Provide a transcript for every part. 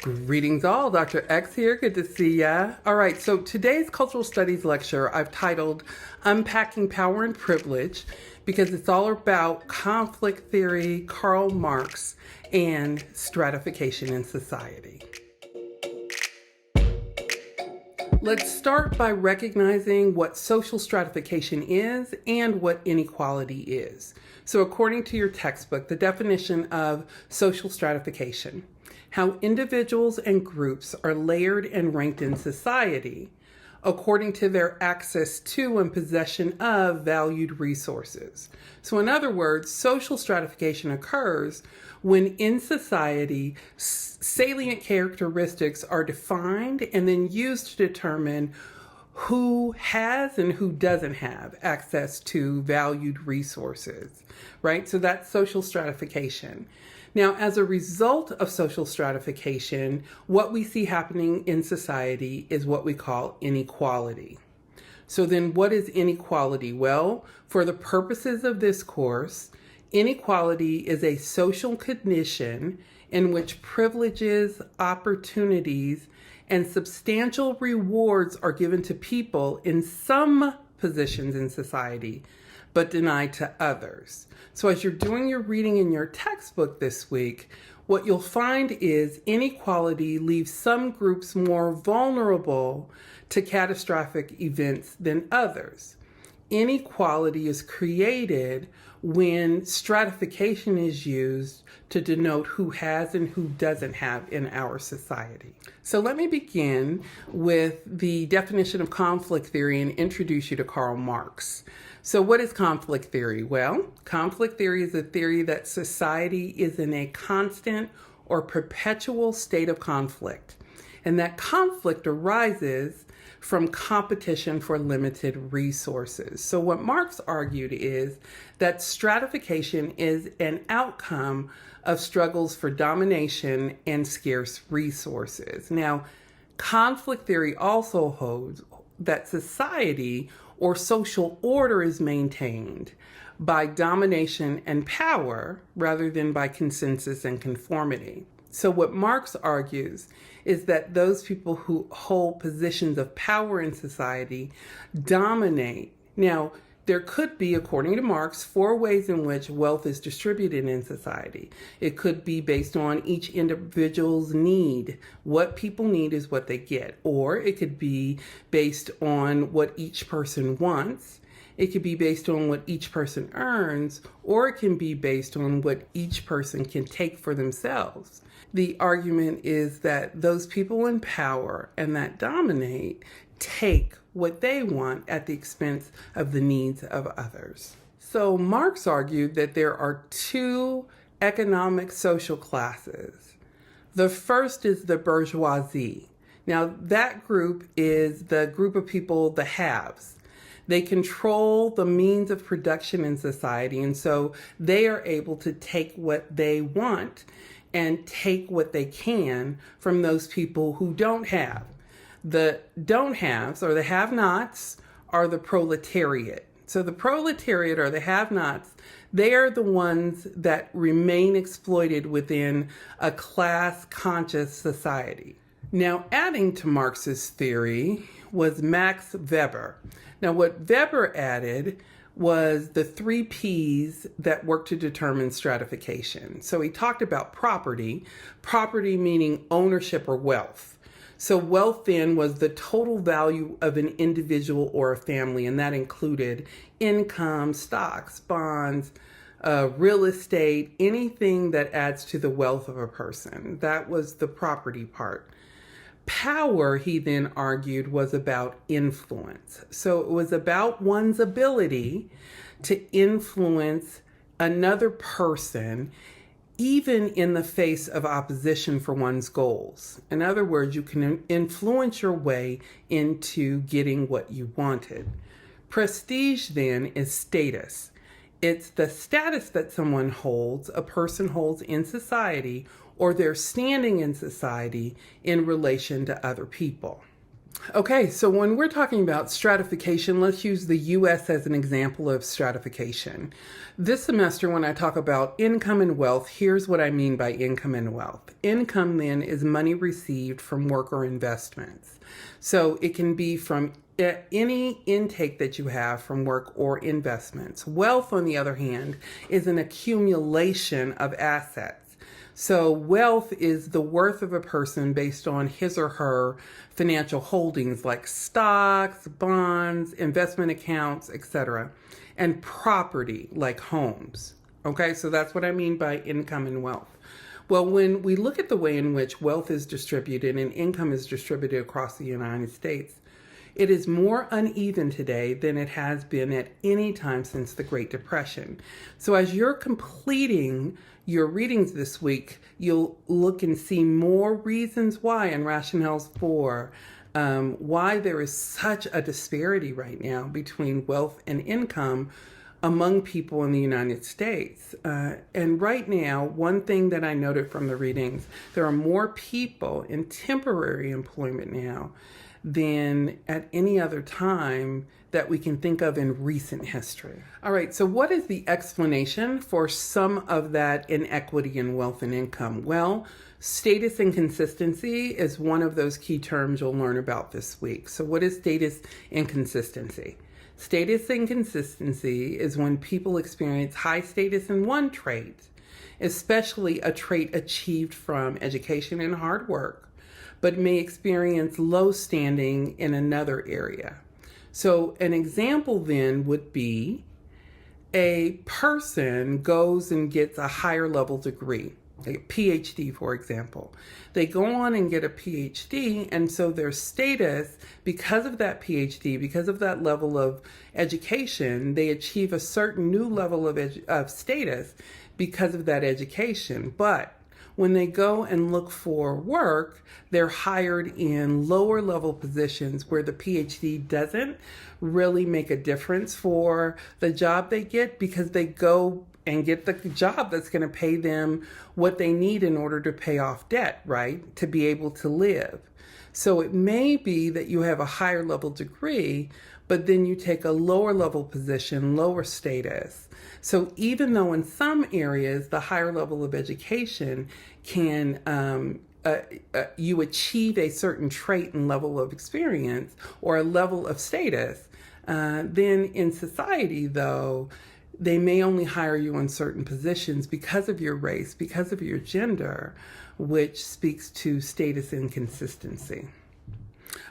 Greetings all, Dr. X here, good to see ya. All right, so today's cultural studies lecture I've titled Unpacking Power and Privilege because it's all about conflict theory, Karl Marx, and stratification in society. Let's start by recognizing what social stratification is and what inequality is. So according to your textbook, the definition of social stratification: how individuals and groups are layered and ranked in society according to their access to and possession of valued resources. So in other words, social stratification occurs when in society salient characteristics are defined and then used to determine who has and who doesn't have access to valued resources, right? So that's social stratification. Now, as a result of social stratification, what we see happening in society is what we call inequality. So then what is inequality? Well, for the purposes of this course, inequality is a social condition in which privileges, opportunities, and substantial rewards are given to people in some positions in society, but denied to others. So as you're doing your reading in your textbook this week, what you'll find is inequality leaves some groups more vulnerable to catastrophic events than others. Inequality is created when stratification is used to denote who has and who doesn't have in our society. So let me begin with the definition of conflict theory and introduce you to Karl Marx. So what is conflict theory? Well, conflict theory is a theory that society is in a constant or perpetual state of conflict, and that conflict arises from competition for limited resources. So what Marx argued is that stratification is an outcome of struggles for domination and scarce resources. Now, conflict theory also holds that society or social order is maintained by domination and power rather than by consensus and conformity. So what Marx argues is that those people who hold positions of power in society dominate. Now, there could be, according to Marx, 4 ways in which wealth is distributed in society. It could be based on each individual's need. What people need is what they get. Or it could be based on what each person wants. It could be based on what each person earns, or it can be based on what each person can take for themselves. The argument is that those people in power and that dominate take what they want at the expense of the needs of others. So Marx argued that there are 2 economic social classes. The first is the bourgeoisie. Now that group is the group of people, the haves. They control the means of production in society, and so they are able to take what they want and take what they can from those people who don't have. The don't haves, or the have-nots, are the proletariat. So the proletariat, or the have-nots, they are the ones that remain exploited within a class-conscious society. Now, adding to Marx's theory was Max Weber. Now, what Weber added was the 3 P's that work to determine stratification. So he talked about property meaning ownership or wealth. So wealth then was the total value of an individual or a family, and that included income, stocks, bonds, real estate, anything that adds to the wealth of a person. That was the property part. Power, he then argued, was about influence. So it was about one's ability to influence another person even in the face of opposition for one's goals. In other words, you can influence your way into getting what you wanted. Prestige then is status. It's the status that someone holds, a person holds in society, or their standing in society in relation to other people. Okay, so when we're talking about stratification, let's use the US as an example of stratification. This semester, when I talk about income and wealth, here's what I mean by income and wealth. Income, then, is money received from work or investments. So it can be from any intake that you have from work or investments. Wealth, on the other hand, is an accumulation of assets. So wealth is the worth of a person based on his or her financial holdings like stocks, bonds, investment accounts, etc., and property like homes. Okay, so that's what I mean by income and wealth. Well, when we look at the way in which wealth is distributed and income is distributed across the United States, it is more uneven today than it has been at any time since the Great Depression. So as you're completing your readings this week, you'll look and see more reasons why and rationales for why there is such a disparity right now between wealth and income among people in the United States. And right now, one thing that I noted from the readings, there are more people in temporary employment now than at any other time that we can think of in recent history. All right, so what is the explanation for some of that inequity in wealth and income? Well, status inconsistency is one of those key terms you'll learn about this week. So what is status inconsistency? Status inconsistency is when people experience high status in one trait, especially a trait achieved from education and hard work, but may experience low standing in another area. So an example then would be a person goes and gets a higher level degree, a PhD, for example. They go on and get a PhD, and so their status, because of that PhD, because of that level of education, they achieve a certain new level of status because of that education. But when they go and look for work, they're hired in lower level positions where the PhD doesn't really make a difference for the job they get, because they go and get the job that's going to pay them what they need in order to pay off debt, right? To be able to live. So it may be that you have a higher level degree, but then you take a lower level position, lower status. So even though in some areas the higher level of education can you achieve a certain trait and level of experience or a level of status, then in society, though, they may only hire you in certain positions because of your race, because of your gender, which speaks to status inconsistency.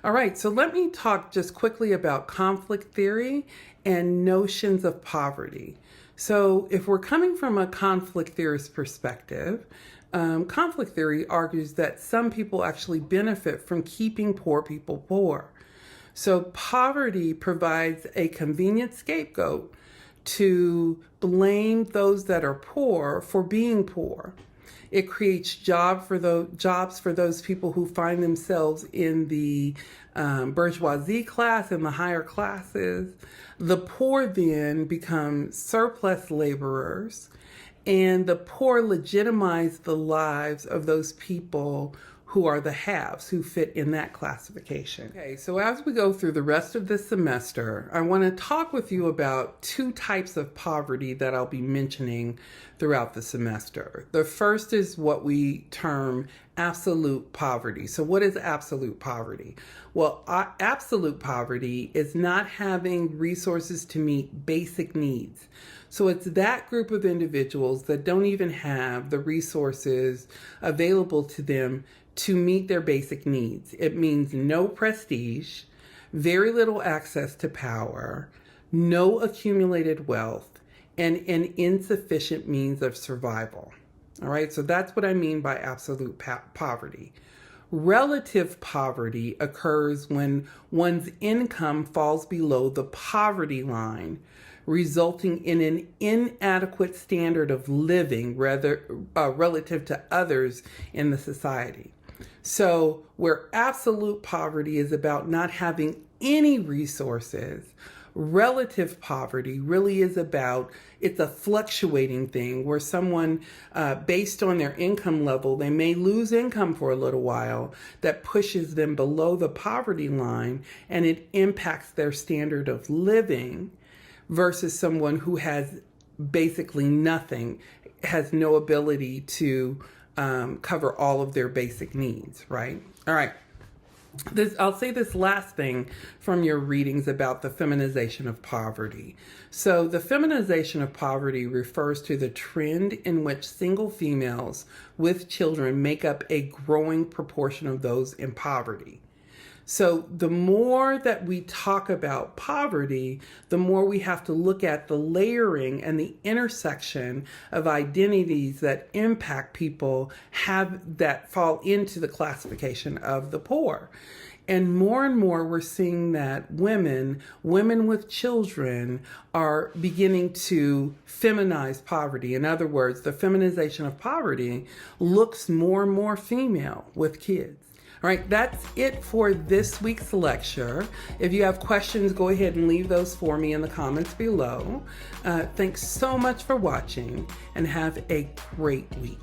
All right, so let me talk just quickly about conflict theory and notions of poverty. So if we're coming from a conflict theorist perspective, conflict theory argues that some people actually benefit from keeping poor people poor. So poverty provides a convenient scapegoat to blame those that are poor for being poor. It creates jobs for those people who find themselves in the bourgeoisie class and the higher classes. The poor then become surplus laborers, and the poor legitimize the lives of those people who are the haves, who fit in that classification. Okay, so as we go through the rest of this semester, I want to talk with you about two types of poverty that I'll be mentioning throughout the semester. The first is what we term absolute poverty. So what is absolute poverty? Well, absolute poverty is not having resources to meet basic needs. So it's that group of individuals that don't even have the resources available to them to meet their basic needs. It means no prestige, very little access to power, no accumulated wealth, and an insufficient means of survival. All right, so that's what I mean by absolute poverty. Relative poverty occurs when one's income falls below the poverty line, resulting in an inadequate standard of living relative to others in the society. So where absolute poverty is about not having any resources Relative poverty really is about, it's a fluctuating thing where someone, based on their income level, they may lose income for a little while that pushes them below the poverty line, and it impacts their standard of living, versus someone who has basically nothing, has no ability to cover all of their basic needs, right? All right. I'll say this last thing from your readings about the feminization of poverty. So the feminization of poverty refers to the trend in which single females with children make up a growing proportion of those in poverty. So the more that we talk about poverty, the more we have to look at the layering and the intersection of identities that impact people that fall into the classification of the poor. And more we're seeing that women with children are beginning to feminize poverty. In other words, the feminization of poverty looks more and more female with kids. All right, that's it for this week's lecture. If you have questions, go ahead and leave those for me in the comments below. Thanks so much for watching, and have a great week.